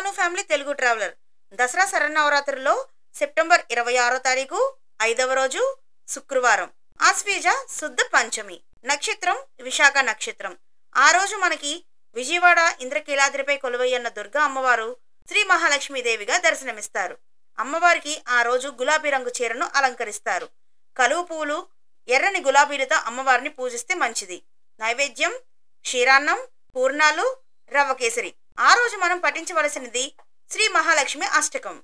Bhanu family Telugu traveller Dasara శరన్నవరాత్రుల్లో September 26వ తారీఖు 5వ రోజు శుక్రవారం ఆశ్వీజ శుద్ధ పంచమి నక్షత్రం విశాఖ నక్షత్రం। ఆ రోజు మనకి విజయవాడ ఇంద్రకీలాద్రిపై కొలువయ్యన్న దుర్గా అమ్మవారు శ్రీ మహాలక్ష్మీదేవిగా దర్శనమిస్తారు। అమ్మవారికి ఆ రోజు గులాబీ రంగు చీరను అలంకరిస్తారు। కలువ పువ్వులు ఎర్రని గులాబీలతో అమ్మవారిని పూజిస్తే మంచిది। నైవేద్యం క్షీరాన్నం పూర్ణాలు రవ్వ కేసరి। ఆ రోజు మనం పఠించవలసినది శ్రీ మహాలక్ష్మి అష్టకం।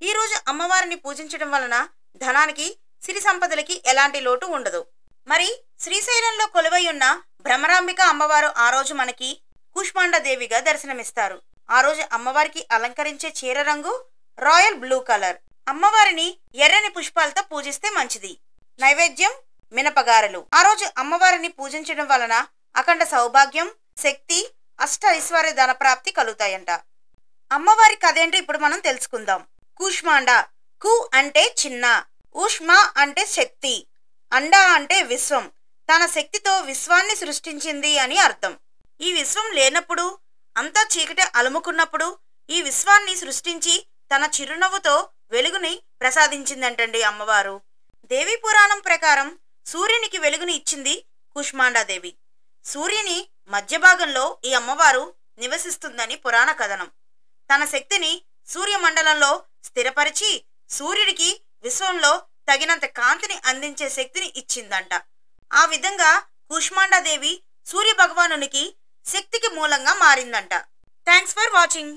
ఈ రోజు అమ్మవారిని పూజించడం వలన ధనానికి సిరి సంపదలకి ఎలాంటి లోటు ఉండదు। మరి శ్రీశైలంలో కొలువై ఉన్న భ్రమరాంబిక అమ్మవారు ఆ రోజు మనకి కూష్మాండ దేవిగా దర్శనమిస్తారు। ఆ రోజు అమ్మవారికి అలంకరించే చీర రంగు రాయల్ బ్లూ కలర్। అమ్మవారిని ఎర్రని పుష్పాలతో పూజిస్తే మంచిది। నైవేద్యం మినపగారెలు। ఆ రోజు అమ్మవారిని పూజించడం వలన అఖండ సౌభాగ్యం శక్తి అష్ట ఐశ్వర్య ధన ప్రాప్తి కలుగుతాయంట। అమ్మవారి కథ ఏంటో ఇప్పుడు మనం తెలుసుకుందాం। కూష్మాండ కు అంటే చిన్న, ఊష్మా అంటే శక్తి, అండా అంటే విశ్వం, తన శక్తితో విశ్వాన్ని సృష్టించింది అని అర్థం। ఈ విశ్వం లేనప్పుడు అంతా చీకటి అలుముకున్నప్పుడు ఈ విశ్వాన్ని సృష్టించి తన చిరునవ్వుతో వెలుగుని ప్రసాదించిందంటండి అమ్మవారు। దేవి పురాణం ప్రకారం సూర్యునికి వెలుగుని ఇచ్చింది కూష్మాండాదేవి। సూర్యుని మధ్య భాగంలో ఈ అమ్మవారు నివసిస్తుందని పురాణ కథనం। తన శక్తిని సూర్యమండలంలో స్థిరపరిచి సూర్యుడికి విశ్వంలో తగినంత కాంతిని అందించే శక్తిని ఇచ్చిందంట। ఆ విధంగా కూష్మాండాదేవి సూర్య భగవానునికి శక్తికి మూలంగా మారిందంట। Thanks for watching.